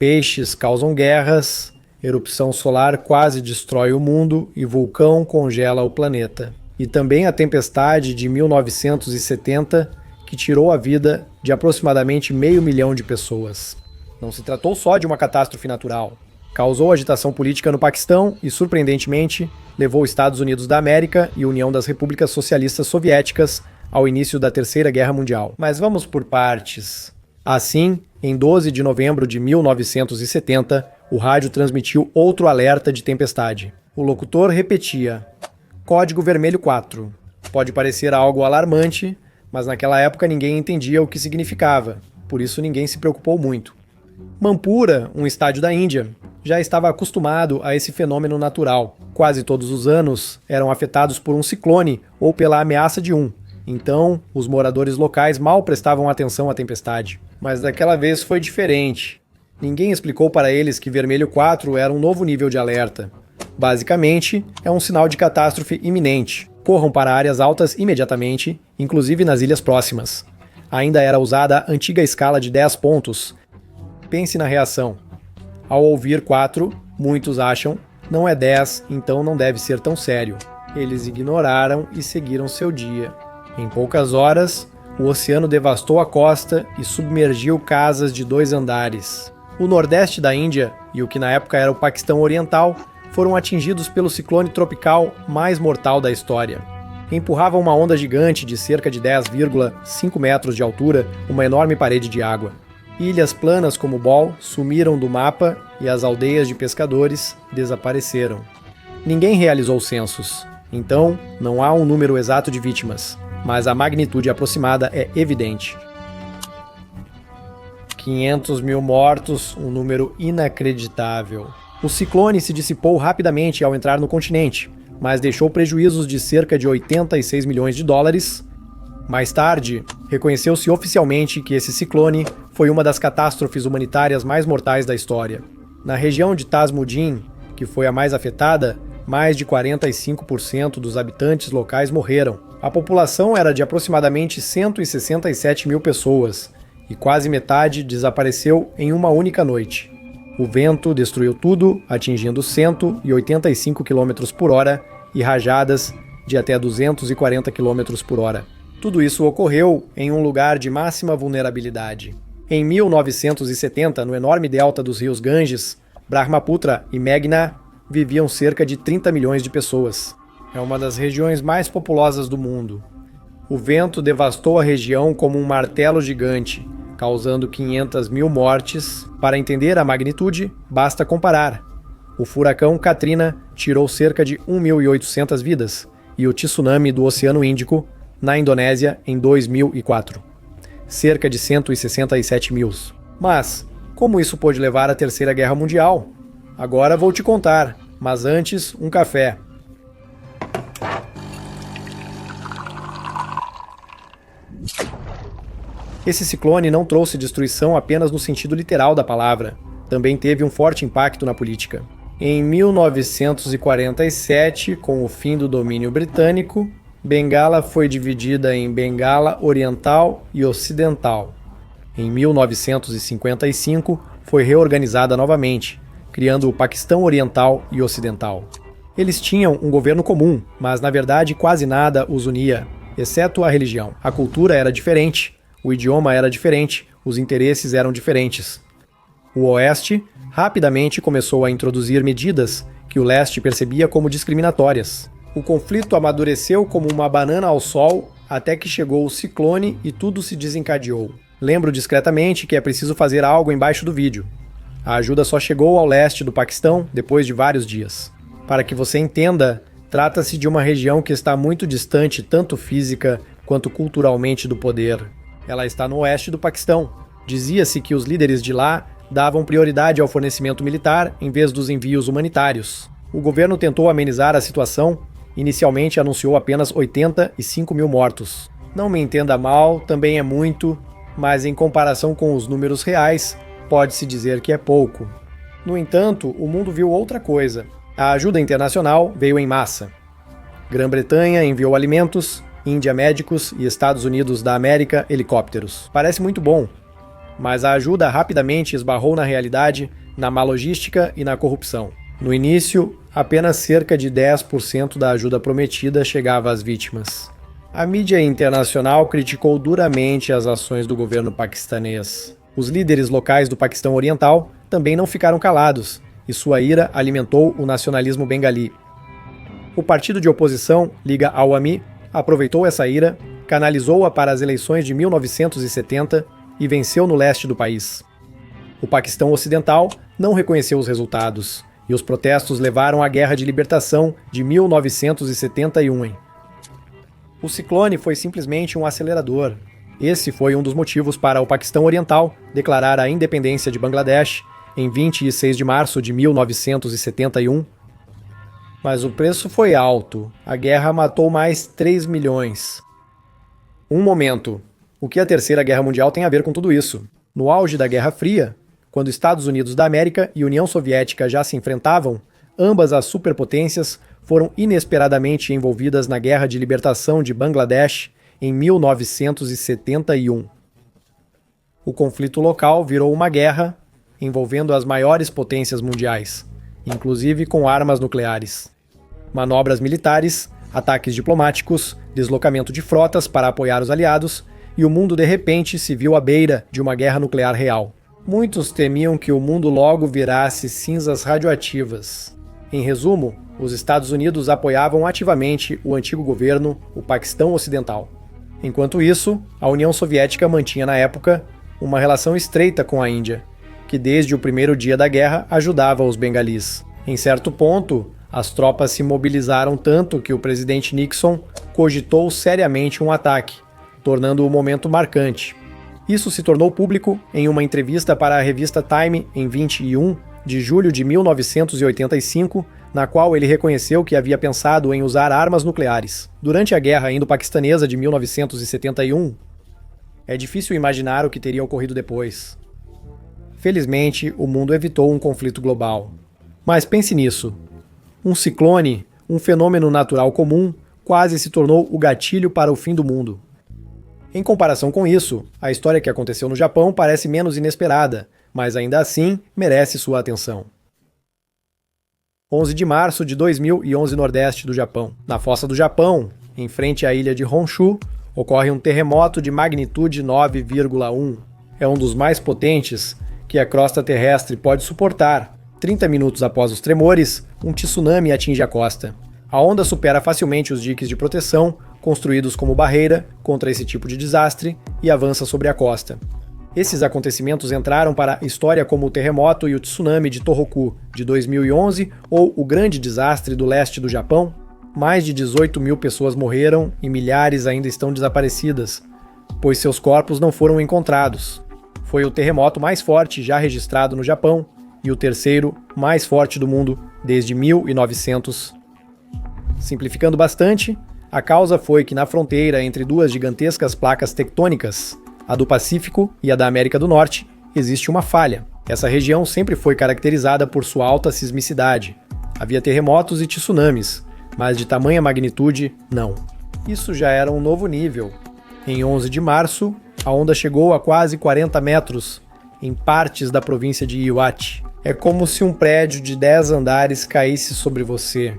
Peixes causam guerras, erupção solar quase destrói o mundo e vulcão congela o planeta. E também a tempestade de 1970, que tirou a vida de aproximadamente 500 mil de pessoas. Não se tratou só de uma catástrofe natural. Causou agitação política no Paquistão e, surpreendentemente, levou Estados Unidos da América e União das Repúblicas Socialistas Soviéticas ao início da Terceira Guerra Mundial. Mas vamos por partes. Assim, em 12 de novembro de 1970, o rádio transmitiu outro alerta de tempestade. O locutor repetia: Código Vermelho 4. Pode parecer algo alarmante, mas naquela época ninguém entendia o que significava, por isso ninguém se preocupou muito. Manpura, um estádio da Índia, já estava acostumado a esse fenômeno natural. Quase todos os anos eram afetados por um ciclone ou pela ameaça de um. Então, os moradores locais mal prestavam atenção à tempestade. Mas daquela vez foi diferente. Ninguém explicou para eles que Vermelho 4 era um novo nível de alerta. Basicamente, é um sinal de catástrofe iminente. Corram para áreas altas imediatamente, inclusive nas ilhas próximas. Ainda era usada a antiga escala de 10 pontos. Pense na reação. Ao ouvir 4, muitos acham, não é 10, então não deve ser tão sério. Eles ignoraram e seguiram seu dia. Em poucas horas, o oceano devastou a costa e submergiu casas de 2 andares. O nordeste da Índia e o que na época era o Paquistão Oriental foram atingidos pelo ciclone tropical mais mortal da história. Empurrava uma onda gigante de cerca de 10,5 metros de altura uma enorme parede de água. Ilhas planas como Bol sumiram do mapa e as aldeias de pescadores desapareceram. Ninguém realizou censos, então não há um número exato de vítimas, mas a magnitude aproximada é evidente. 500 mil mortos, um número inacreditável. O ciclone se dissipou rapidamente ao entrar no continente, mas deixou prejuízos de cerca de 86 milhões de dólares. Mais tarde, reconheceu-se oficialmente que esse ciclone foi uma das catástrofes humanitárias mais mortais da história. Na região de Tasmudin, que foi a mais afetada, mais de 45% dos habitantes locais morreram. A população era de aproximadamente 167 mil pessoas, e quase metade desapareceu em uma única noite. O vento destruiu tudo, atingindo 185 km por hora e rajadas de até 240 km por hora. Tudo isso ocorreu em um lugar de máxima vulnerabilidade. Em 1970, no enorme delta dos rios Ganges, Brahmaputra e Meghna, viviam cerca de 30 milhões de pessoas. É uma das regiões mais populosas do mundo. O vento devastou a região como um martelo gigante, causando 500 mil mortes. Para entender a magnitude, basta comparar. O furacão Katrina tirou cerca de 1.800 vidas, e o tsunami do Oceano Índico, na Indonésia, em 2004. Cerca de 167 mil. Mas, como isso pôde levar à Terceira Guerra Mundial? Agora vou te contar, mas antes, um café. Esse ciclone não trouxe destruição apenas no sentido literal da palavra, também teve um forte impacto na política. Em 1947, com o fim do domínio britânico, Bengala foi dividida em Bengala Oriental e Ocidental. Em 1955, foi reorganizada novamente, criando o Paquistão Oriental e Ocidental. Eles tinham um governo comum, mas na verdade quase nada os unia, exceto a religião. A cultura era diferente, o idioma era diferente, os interesses eram diferentes. O Oeste rapidamente começou a introduzir medidas que o Leste percebia como discriminatórias. O conflito amadureceu como uma banana ao sol até que chegou o ciclone e tudo se desencadeou. Lembro discretamente que é preciso fazer algo embaixo do vídeo. A ajuda só chegou ao leste do Paquistão depois de vários dias. Para que você entenda, trata-se de uma região que está muito distante tanto física quanto culturalmente do poder. Ela está no oeste do Paquistão. Dizia-se que os líderes de lá davam prioridade ao fornecimento militar em vez dos envios humanitários. O governo tentou amenizar a situação. Inicialmente anunciou apenas 85 mil mortos. Não me entenda mal, também é muito, mas em comparação com os números reais, pode-se dizer que é pouco. No entanto, o mundo viu outra coisa. A ajuda internacional veio em massa. Grã-Bretanha enviou alimentos, Índia médicos e Estados Unidos da América helicópteros. Parece muito bom. mas a ajuda rapidamente esbarrou na realidade, na má logística e na corrupção. No início, apenas cerca de 10% da ajuda prometida chegava às vítimas. A mídia internacional criticou duramente as ações do governo paquistanês. Os líderes locais do Paquistão Oriental também não ficaram calados, e sua ira alimentou o nacionalismo bengali. O partido de oposição, Liga Awami, aproveitou essa ira, canalizou-a para as eleições de 1970 e venceu no leste do país. O Paquistão Ocidental não reconheceu os resultados, e os protestos levaram à Guerra de Libertação de 1971. O ciclone foi simplesmente um acelerador. Esse foi um dos motivos para o Paquistão Oriental declarar a independência de Bangladesh em 26 de março de 1971. Mas o preço foi alto. A guerra matou mais 3 milhões. Um momento. O que a Terceira Guerra Mundial tem a ver com tudo isso? No auge da Guerra Fria, quando Estados Unidos da América e União Soviética já se enfrentavam, ambas as superpotências foram inesperadamente envolvidas na Guerra de Libertação de Bangladesh em 1971. O conflito local virou uma guerra envolvendo as maiores potências mundiais, inclusive com armas nucleares. Manobras militares, ataques diplomáticos, deslocamento de frotas para apoiar os aliados, e o mundo de repente se viu à beira de uma guerra nuclear real. Muitos temiam que o mundo logo virasse cinzas radioativas. Em resumo, os Estados Unidos apoiavam ativamente o antigo governo, o Paquistão Ocidental. Enquanto isso, a União Soviética mantinha na época uma relação estreita com a Índia, que desde o primeiro dia da guerra ajudava os bengalis. Em certo ponto, as tropas se mobilizaram tanto que o presidente Nixon cogitou seriamente um ataque, tornando o momento marcante. Isso se tornou público em uma entrevista para a revista Time em 21 de julho de 1985, na qual ele reconheceu que havia pensado em usar armas nucleares. Durante a Guerra Indo-Paquistanesa de 1971, é difícil imaginar o que teria ocorrido depois. Felizmente, o mundo evitou um conflito global. Mas pense nisso. Um ciclone, um fenômeno natural comum, quase se tornou o gatilho para o fim do mundo. Em comparação com isso, a história que aconteceu no Japão parece menos inesperada, mas ainda assim merece sua atenção. 11 de março de 2011, nordeste do Japão. Na fossa do Japão, em frente à ilha de Honshu, ocorre um terremoto de magnitude 9,1. É um dos mais potentes que a crosta terrestre pode suportar. 30 minutos após os tremores, um tsunami atinge a costa. A onda supera facilmente os diques de proteção, construídos como barreira contra esse tipo de desastre, e avança sobre a costa. Esses acontecimentos entraram para a história como o terremoto e o tsunami de Tohoku, de 2011, ou o grande desastre do leste do Japão. Mais de 18 mil pessoas morreram e milhares ainda estão desaparecidas, pois seus corpos não foram encontrados. Foi o terremoto mais forte já registrado no Japão e o terceiro mais forte do mundo desde 1900. Simplificando bastante, a causa foi que na fronteira entre duas gigantescas placas tectônicas, a do Pacífico e a da América do Norte, existe uma falha. Essa região sempre foi caracterizada por sua alta sismicidade. Havia terremotos e tsunamis, mas de tamanha magnitude, não. Isso já era um novo nível. Em 11 de março, a onda chegou a quase 40 metros, em partes da província de Iwate. É como se um prédio de 10 andares caísse sobre você.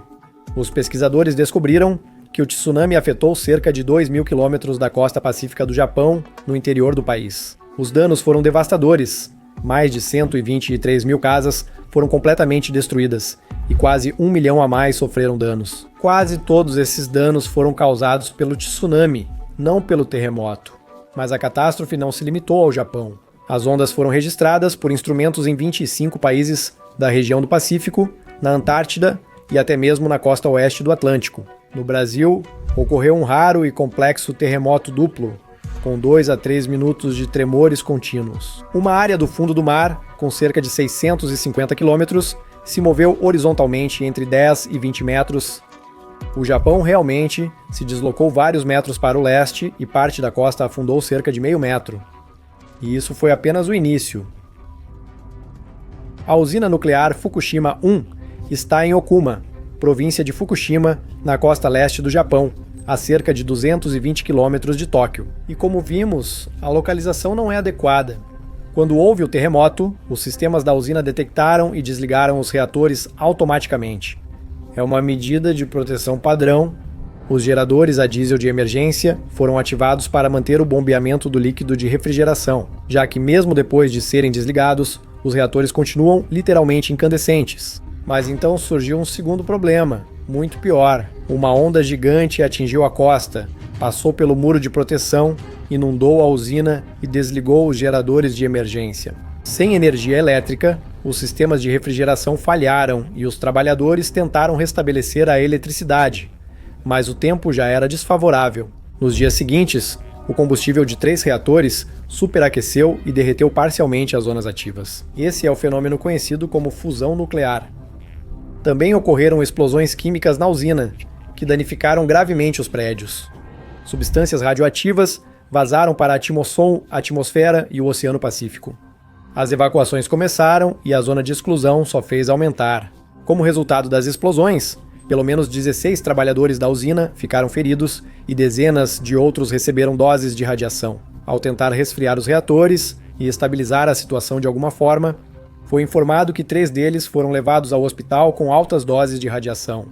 Os pesquisadores descobriram que o tsunami afetou cerca de 2.000 quilômetros da costa pacífica do Japão, no interior do país. Os danos foram devastadores. Mais de 123 mil casas foram completamente destruídas e quase 1 milhão a mais sofreram danos. Quase todos esses danos foram causados pelo tsunami, não pelo terremoto. Mas a catástrofe não se limitou ao Japão. As ondas foram registradas por instrumentos em 25 países da região do Pacífico, na Antártida e até mesmo na costa oeste do Atlântico. No Brasil, ocorreu um raro e complexo terremoto duplo, com 2 a 3 minutos de tremores contínuos. Uma área do fundo do mar, com cerca de 650 quilômetros, se moveu horizontalmente entre 10 e 20 metros. O Japão realmente se deslocou vários metros para o leste e parte da costa afundou cerca de meio metro. E isso foi apenas o início. A usina nuclear Fukushima 1 está em Okuma, província de Fukushima, na costa leste do Japão, a cerca de 220 quilômetros de Tóquio. E como vimos, a localização não é adequada. Quando houve o terremoto, os sistemas da usina detectaram e desligaram os reatores automaticamente. É uma medida de proteção padrão. Os geradores a diesel de emergência foram ativados para manter o bombeamento do líquido de refrigeração, já que mesmo depois de serem desligados, os reatores continuam literalmente incandescentes. Mas então surgiu um segundo problema, muito pior. Uma onda gigante atingiu a costa, passou pelo muro de proteção, inundou a usina e desligou os geradores de emergência. Sem energia elétrica, os sistemas de refrigeração falharam e os trabalhadores tentaram restabelecer a eletricidade, mas o tempo já era desfavorável. Nos dias seguintes, o combustível de 3 reatores superaqueceu e derreteu parcialmente as zonas ativas. Esse é o fenômeno conhecido como fusão nuclear. Também ocorreram explosões químicas na usina, que danificaram gravemente os prédios. Substâncias radioativas vazaram para a atmosfera e o Oceano Pacífico. As evacuações começaram e a zona de exclusão só fez aumentar. Como resultado das explosões, pelo menos 16 trabalhadores da usina ficaram feridos e dezenas de outros receberam doses de radiação. Ao tentar resfriar os reatores e estabilizar a situação de alguma forma, foi informado que 3 deles foram levados ao hospital com altas doses de radiação.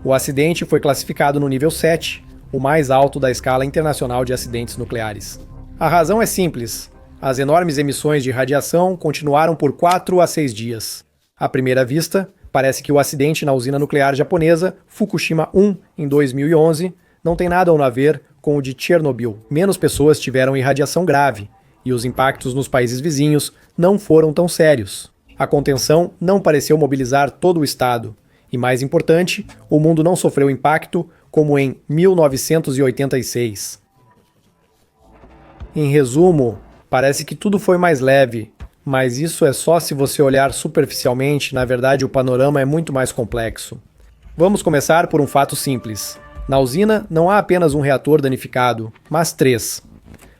O acidente foi classificado no nível 7, o mais alto da escala internacional de acidentes nucleares. A razão é simples. As enormes emissões de radiação continuaram por 4 a 6 dias. À primeira vista, parece que o acidente na usina nuclear japonesa Fukushima 1, em 2011, não tem nada a ver com o de Chernobyl. Menos pessoas tiveram irradiação grave, e os impactos nos países vizinhos não foram tão sérios. A contenção não pareceu mobilizar todo o estado, e mais importante, o mundo não sofreu impacto como em 1986. Em resumo, parece que tudo foi mais leve, mas isso é só se você olhar superficialmente. Na verdade, o panorama é muito mais complexo. Vamos começar por um fato simples. Na usina não há apenas um reator danificado, mas 3.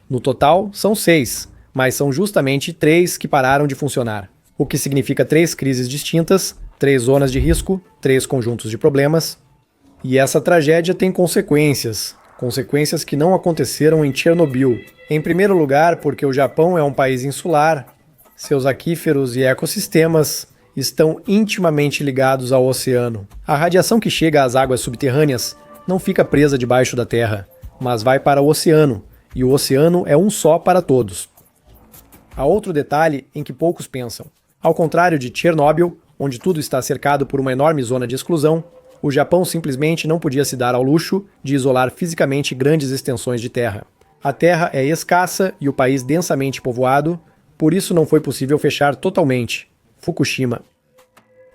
No total, são 6, mas são justamente 3 que pararam de funcionar. O que significa 3 crises distintas, 3 zonas de risco, 3 conjuntos de problemas. E essa tragédia tem consequências que não aconteceram em Chernobyl. Em primeiro lugar, porque o Japão é um país insular, seus aquíferos e ecossistemas estão intimamente ligados ao oceano. A radiação que chega às águas subterrâneas não fica presa debaixo da terra, mas vai para o oceano, e o oceano é um só para todos. Há outro detalhe em que poucos pensam. Ao contrário de Chernobyl, onde tudo está cercado por uma enorme zona de exclusão, o Japão simplesmente não podia se dar ao luxo de isolar fisicamente grandes extensões de terra. A terra é escassa e o país densamente povoado, por isso não foi possível fechar totalmente Fukushima.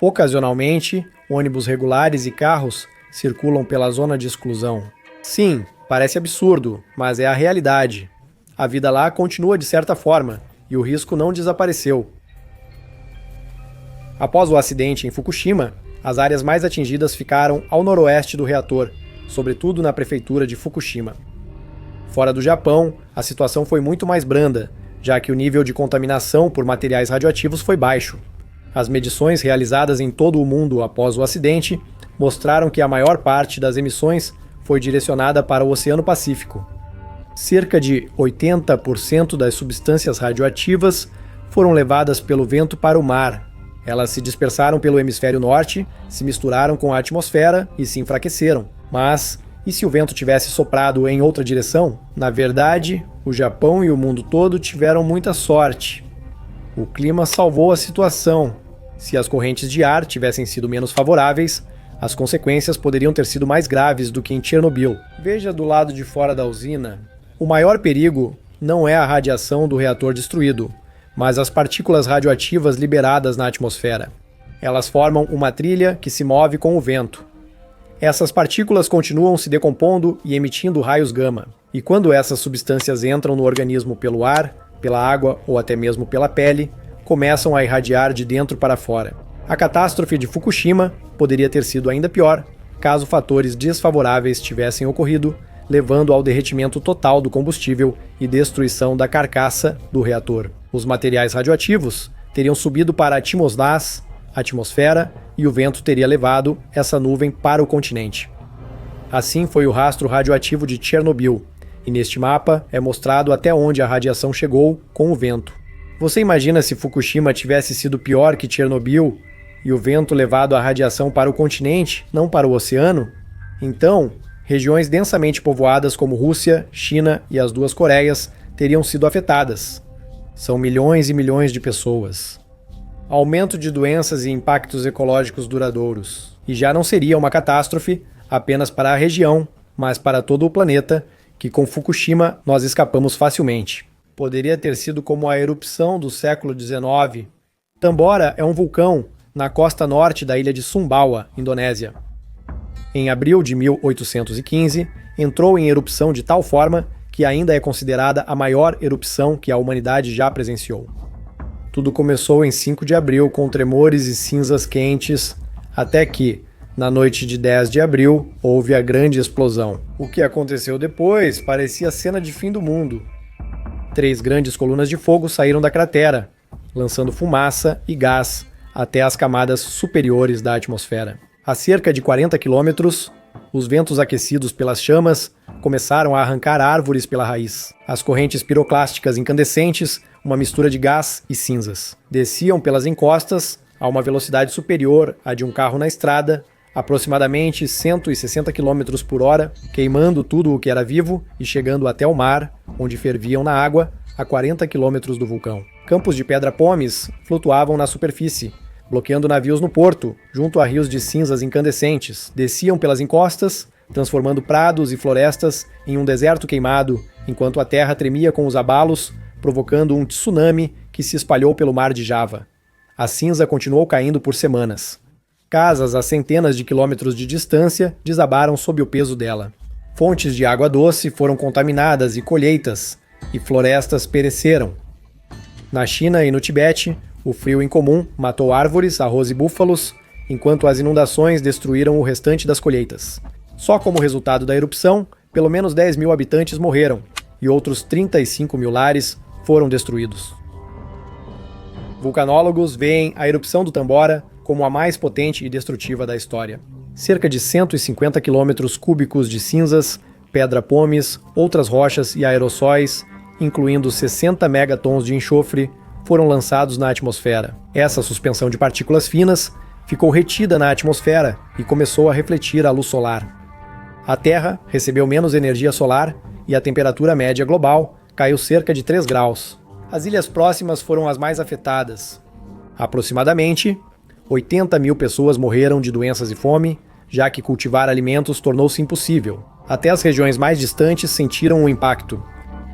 Ocasionalmente, ônibus regulares e carros circulam pela zona de exclusão. Sim, parece absurdo, mas é a realidade. A vida lá continua de certa forma, e o risco não desapareceu. Após o acidente em Fukushima, as áreas mais atingidas ficaram ao noroeste do reator, sobretudo na prefeitura de Fukushima. Fora do Japão, a situação foi muito mais branda, já que o nível de contaminação por materiais radioativos foi baixo. As medições realizadas em todo o mundo após o acidente mostraram que a maior parte das emissões foi direcionada para o Oceano Pacífico. Cerca de 80% das substâncias radioativas foram levadas pelo vento para o mar. Elas se dispersaram pelo hemisfério norte, se misturaram com a atmosfera e se enfraqueceram. Mas, e se o vento tivesse soprado em outra direção? Na verdade, o Japão e o mundo todo tiveram muita sorte. O clima salvou a situação. Se as correntes de ar tivessem sido menos favoráveis, as consequências poderiam ter sido mais graves do que em Chernobyl. Veja do lado de fora da usina. O maior perigo não é a radiação do reator destruído, mas as partículas radioativas liberadas na atmosfera. Elas formam uma trilha que se move com o vento. Essas partículas continuam se decompondo e emitindo raios gama. E quando essas substâncias entram no organismo pelo ar, pela água ou até mesmo pela pele, começam a irradiar de dentro para fora. A catástrofe de Fukushima poderia ter sido ainda pior, caso fatores desfavoráveis tivessem ocorrido, levando ao derretimento total do combustível e destruição da carcaça do reator. Os materiais radioativos teriam subido para a atmosfera, e o vento teria levado essa nuvem para o continente. Assim foi o rastro radioativo de Chernobyl, e neste mapa é mostrado até onde a radiação chegou com o vento. Você imagina se Fukushima tivesse sido pior que Chernobyl e o vento levado a radiação para o continente, não para o oceano? Então, regiões densamente povoadas como Rússia, China e as duas Coreias teriam sido afetadas. São milhões e milhões de pessoas. Aumento de doenças e impactos ecológicos duradouros. E já não seria uma catástrofe apenas para a região, mas para todo o planeta, que com Fukushima nós escapamos facilmente. Poderia ter sido como a erupção do século XIX. Tambora é um vulcão na costa norte da ilha de Sumbawa, Indonésia. Em abril de 1815, entrou em erupção de tal forma que ainda é considerada a maior erupção que a humanidade já presenciou. Tudo começou em 5 de abril com tremores e cinzas quentes, até que, na noite de 10 de abril, houve a grande explosão. O que aconteceu depois parecia cena de fim do mundo. 3 grandes colunas de fogo saíram da cratera, lançando fumaça e gás até as camadas superiores da atmosfera. A cerca de 40 quilômetros, os ventos aquecidos pelas chamas começaram a arrancar árvores pela raiz. As correntes piroclásticas incandescentes, uma mistura de gás e cinzas, desciam pelas encostas a uma velocidade superior à de um carro na estrada, aproximadamente 160 km por hora, queimando tudo o que era vivo e chegando até o mar, onde ferviam na água, a 40 km do vulcão. Campos de pedra-pomes flutuavam na superfície, bloqueando navios no porto, junto a rios de cinzas incandescentes. Desciam pelas encostas, transformando prados e florestas em um deserto queimado, enquanto a terra tremia com os abalos, provocando um tsunami que se espalhou pelo mar de Java. A cinza continuou caindo por semanas. Casas a centenas de quilômetros de distância desabaram sob o peso dela. Fontes de água doce foram contaminadas e colheitas, e florestas pereceram. Na China e no Tibete, o frio incomum matou árvores, arroz e búfalos, enquanto as inundações destruíram o restante das colheitas. Só como resultado da erupção, pelo menos 10 mil habitantes morreram, e outros 35 mil lares foram destruídos. Vulcanólogos veem a erupção do Tambora como a mais potente e destrutiva da história. Cerca de 150 quilômetros cúbicos de cinzas, pedra-pomes, outras rochas e aerossóis, incluindo 60 megatons de enxofre, foram lançados na atmosfera. Essa suspensão de partículas finas ficou retida na atmosfera e começou a refletir a luz solar. A Terra recebeu menos energia solar e a temperatura média global caiu cerca de 3 graus. As ilhas próximas foram as mais afetadas. Aproximadamente 80 mil pessoas morreram de doenças e fome, já que cultivar alimentos tornou-se impossível. Até as regiões mais distantes sentiram o impacto.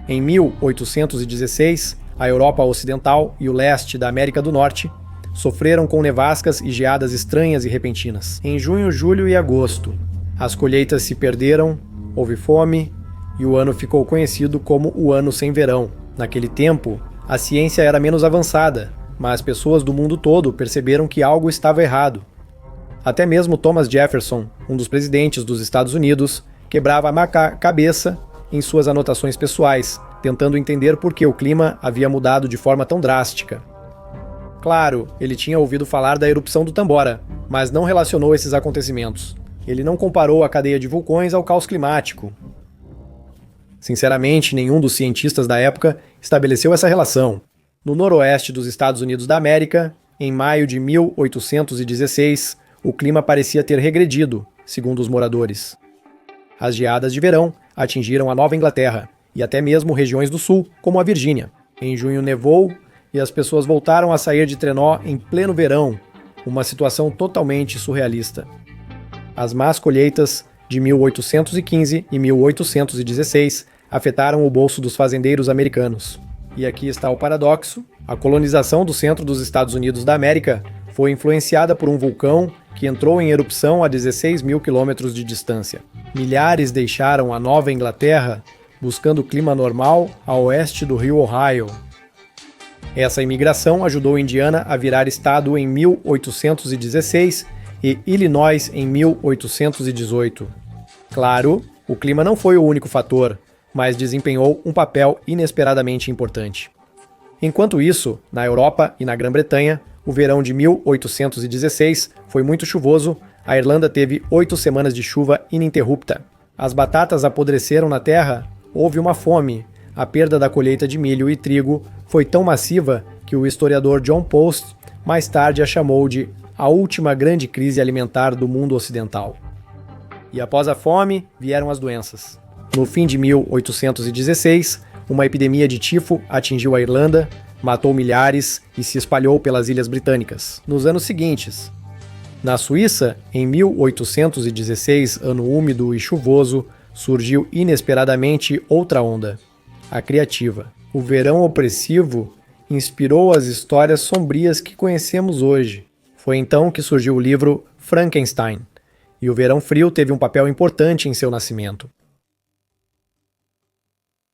Em 1816, a Europa Ocidental e o leste da América do Norte sofreram com nevascas e geadas estranhas e repentinas. Em junho, julho e agosto, as colheitas se perderam, houve fome e o ano ficou conhecido como o Ano Sem Verão. Naquele tempo, a ciência era menos avançada, mas pessoas do mundo todo perceberam que algo estava errado. Até mesmo Thomas Jefferson, um dos presidentes dos Estados Unidos, quebrava a cabeça em suas anotações pessoais, tentando entender por que o clima havia mudado de forma tão drástica. Claro, ele tinha ouvido falar da erupção do Tambora, mas não relacionou esses acontecimentos. Ele não comparou a cadeia de vulcões ao caos climático. Sinceramente, nenhum dos cientistas da época estabeleceu essa relação. No noroeste dos Estados Unidos da América, em maio de 1816, o clima parecia ter regredido, segundo os moradores. As geadas de verão atingiram a Nova Inglaterra e até mesmo regiões do sul, como a Virgínia. Em junho nevou e as pessoas voltaram a sair de trenó em pleno verão, uma situação totalmente surrealista. As más colheitas de 1815 e 1816 afetaram o bolso dos fazendeiros americanos. E aqui está o paradoxo: a colonização do centro dos Estados Unidos da América foi influenciada por um vulcão que entrou em erupção a 16 mil quilômetros de distância. Milhares deixaram a Nova Inglaterra buscando clima normal a oeste do rio Ohio. Essa imigração ajudou Indiana a virar estado em 1816 e Illinois em 1818. Claro, o clima não foi o único fator, mas desempenhou um papel inesperadamente importante. Enquanto isso, na Europa e na Grã-Bretanha, o verão de 1816 foi muito chuvoso, a Irlanda teve 8 semanas de chuva ininterrupta. As batatas apodreceram na terra, houve uma fome, a perda da colheita de milho e trigo foi tão massiva que o historiador John Post mais tarde a chamou de a última grande crise alimentar do mundo ocidental. E após a fome, vieram as doenças. No fim de 1816, uma epidemia de tifo atingiu a Irlanda, matou milhares e se espalhou pelas Ilhas Britânicas. Nos anos seguintes, na Suíça, em 1816, ano úmido e chuvoso, surgiu inesperadamente outra onda, a criativa. O verão opressivo inspirou as histórias sombrias que conhecemos hoje. Foi então que surgiu o livro Frankenstein, e o verão frio teve um papel importante em seu nascimento.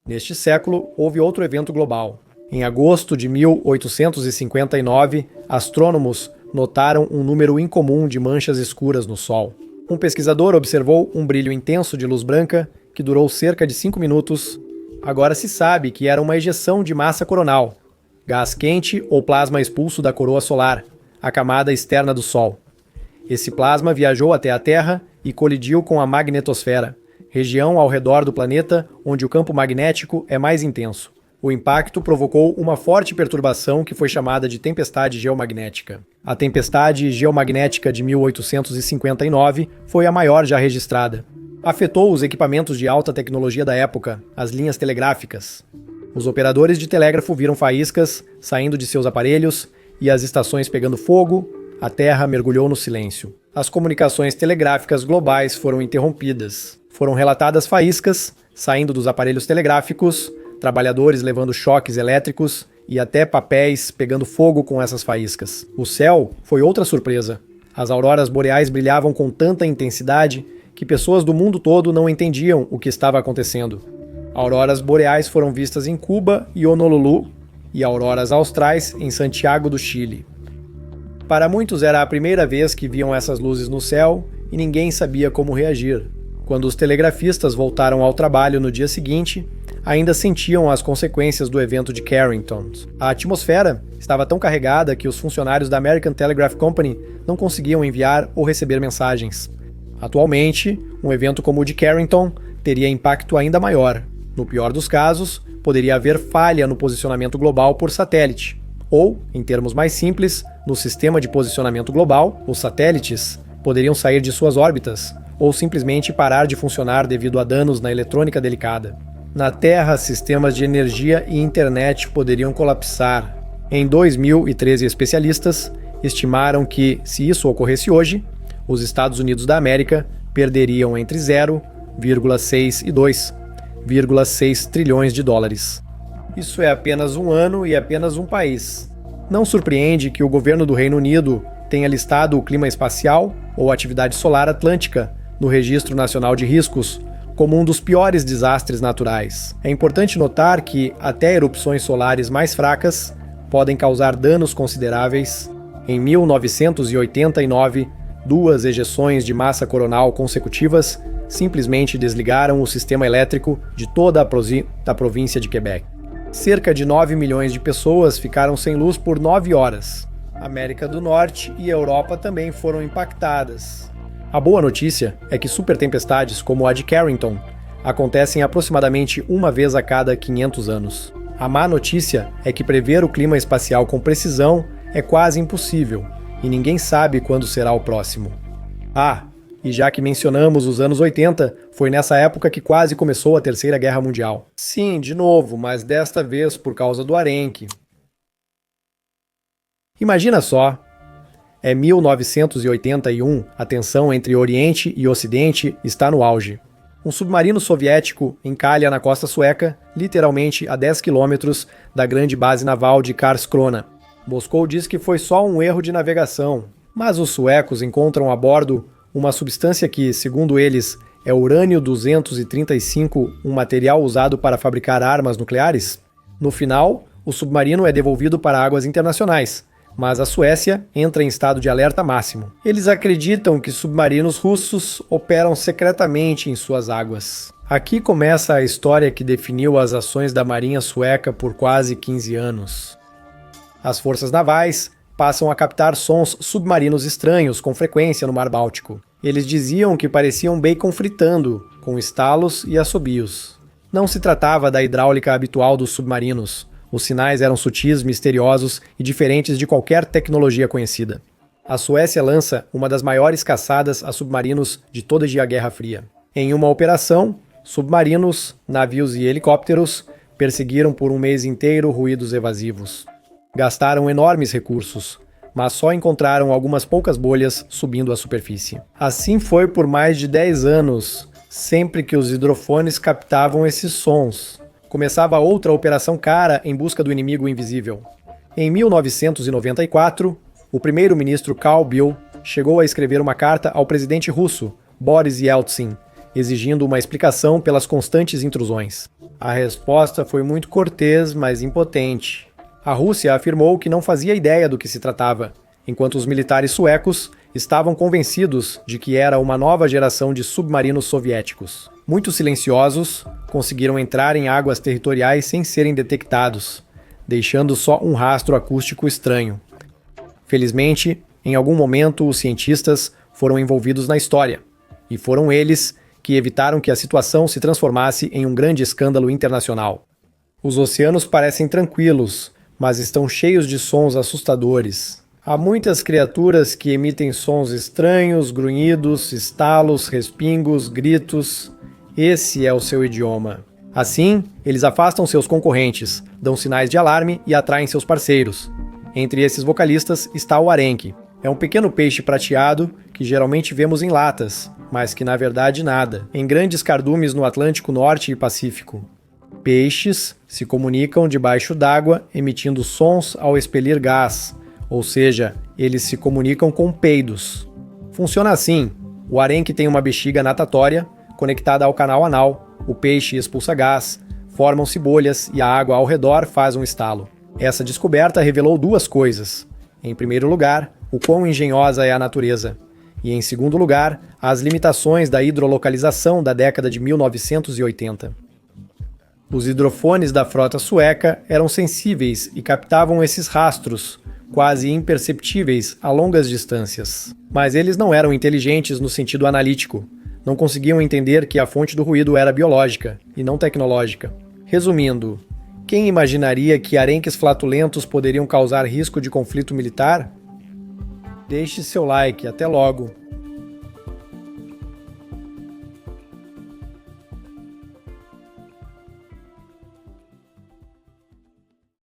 Neste século, houve outro evento global. Em agosto de 1859, astrônomos notaram um número incomum de manchas escuras no Sol. Um pesquisador observou um brilho intenso de luz branca que durou cerca de 5 minutos. Agora se sabe que era uma ejeção de massa coronal, gás quente ou plasma expulso da coroa solar, a camada externa do Sol. Esse plasma viajou até a Terra e colidiu com a magnetosfera, região ao redor do planeta onde o campo magnético é mais intenso. O impacto provocou uma forte perturbação que foi chamada de tempestade geomagnética. A tempestade geomagnética de 1859 foi a maior já registrada. Afetou os equipamentos de alta tecnologia da época, as linhas telegráficas. Os operadores de telégrafo viram faíscas saindo de seus aparelhos e as estações pegando fogo, a Terra mergulhou no silêncio. As comunicações telegráficas globais foram interrompidas. Foram relatadas faíscas saindo dos aparelhos telegráficos, trabalhadores levando choques elétricos e até papéis pegando fogo com essas faíscas. O céu foi outra surpresa. As auroras boreais brilhavam com tanta intensidade que pessoas do mundo todo não entendiam o que estava acontecendo. Auroras boreais foram vistas em Cuba e Honolulu e auroras austrais em Santiago do Chile. Para muitos era a primeira vez que viam essas luzes no céu e ninguém sabia como reagir. Quando os telegrafistas voltaram ao trabalho no dia seguinte, ainda sentiam as consequências do evento de Carrington. A atmosfera estava tão carregada que os funcionários da American Telegraph Company não conseguiam enviar ou receber mensagens. Atualmente, um evento como o de Carrington teria impacto ainda maior. No pior dos casos, poderia haver falha no posicionamento global por satélite. Ou, em termos mais simples, no sistema de posicionamento global, os satélites poderiam sair de suas órbitas ou simplesmente parar de funcionar devido a danos na eletrônica delicada. Na Terra, sistemas de energia e internet poderiam colapsar. Em 2013, especialistas estimaram que, se isso ocorresse hoje, os Estados Unidos da América perderiam entre 0,6 e 2,6 trilhões de dólares. Isso é apenas um ano e apenas um país. Não surpreende que o governo do Reino Unido tenha listado o clima espacial ou atividade solar atlântica no Registro Nacional de Riscos como um dos piores desastres naturais. É importante notar que até erupções solares mais fracas podem causar danos consideráveis. Em 1989, 2 ejeções de massa coronal consecutivas simplesmente desligaram o sistema elétrico de toda a província de Quebec. Cerca de 9 milhões de pessoas ficaram sem luz por 9 horas. A América do Norte e a Europa também foram impactadas. A boa notícia é que supertempestades como a de Carrington acontecem aproximadamente uma vez a cada 500 anos. A má notícia é que prever o clima espacial com precisão é quase impossível, e ninguém sabe quando será o próximo. Ah, e já que mencionamos os anos 80, foi nessa época que quase começou a Terceira Guerra Mundial. Sim, de novo, mas desta vez por causa do arenque. Imagina só. É 1981, a tensão entre Oriente e Ocidente está no auge. Um submarino soviético encalha na costa sueca, literalmente a 10 quilômetros da grande base naval de Karlskrona. Moscou diz que foi só um erro de navegação, mas os suecos encontram a bordo uma substância que, segundo eles, é urânio-235, um material usado para fabricar armas nucleares. No final, o submarino é devolvido para águas internacionais, mas a Suécia entra em estado de alerta máximo. Eles acreditam que submarinos russos operam secretamente em suas águas. Aqui começa a história que definiu as ações da Marinha Sueca por quase 15 anos. As forças navais passam a captar sons submarinos estranhos com frequência no Mar Báltico. Eles diziam que pareciam bacon fritando, com estalos e assobios. Não se tratava da hidráulica habitual dos submarinos, Os sinais eram sutis, misteriosos e diferentes de qualquer tecnologia conhecida. A Suécia lança uma das maiores caçadas a submarinos de toda a Guerra Fria. Em uma operação, submarinos, navios e helicópteros perseguiram por um mês inteiro ruídos evasivos. Gastaram enormes recursos, mas só encontraram algumas poucas bolhas subindo à superfície. Assim foi por mais de 10 anos, sempre que os hidrofones captavam esses sons. Começava outra operação cara em busca do inimigo invisível. Em 1994, o primeiro-ministro Carl Bildt chegou a escrever uma carta ao presidente russo, Boris Yeltsin, exigindo uma explicação pelas constantes intrusões. A resposta foi muito cortês, mas impotente. A Rússia afirmou que não fazia ideia do que se tratava, enquanto os militares suecos estavam convencidos de que era uma nova geração de submarinos soviéticos. Muito silenciosos, conseguiram entrar em águas territoriais sem serem detectados, deixando só um rastro acústico estranho. Felizmente, em algum momento os cientistas foram envolvidos na história, e foram eles que evitaram que a situação se transformasse em um grande escândalo internacional. Os oceanos parecem tranquilos, mas estão cheios de sons assustadores. Há muitas criaturas que emitem sons estranhos, grunhidos, estalos, respingos, gritos. Esse é o seu idioma. Assim, eles afastam seus concorrentes, dão sinais de alarme e atraem seus parceiros. Entre esses vocalistas está o arenque. É um pequeno peixe prateado que geralmente vemos em latas, mas que na verdade nada, em grandes cardumes no Atlântico Norte e Pacífico. Peixes se comunicam debaixo d'água emitindo sons ao expelir gás, ou seja, eles se comunicam com peidos. Funciona assim: o arenque tem uma bexiga natatória conectada ao canal anal, o peixe expulsa gás, formam-se bolhas e a água ao redor faz um estalo. Essa descoberta revelou duas coisas. Em primeiro lugar, o quão engenhosa é a natureza. E em segundo lugar, as limitações da hidrolocalização da década de 1980. Os hidrofones da frota sueca eram sensíveis e captavam esses rastros, quase imperceptíveis a longas distâncias. Mas eles não eram inteligentes no sentido analítico. Não conseguiam entender que a fonte do ruído era biológica e não tecnológica. Resumindo, quem imaginaria que arenques flatulentos poderiam causar risco de conflito militar? Deixe seu like, até logo!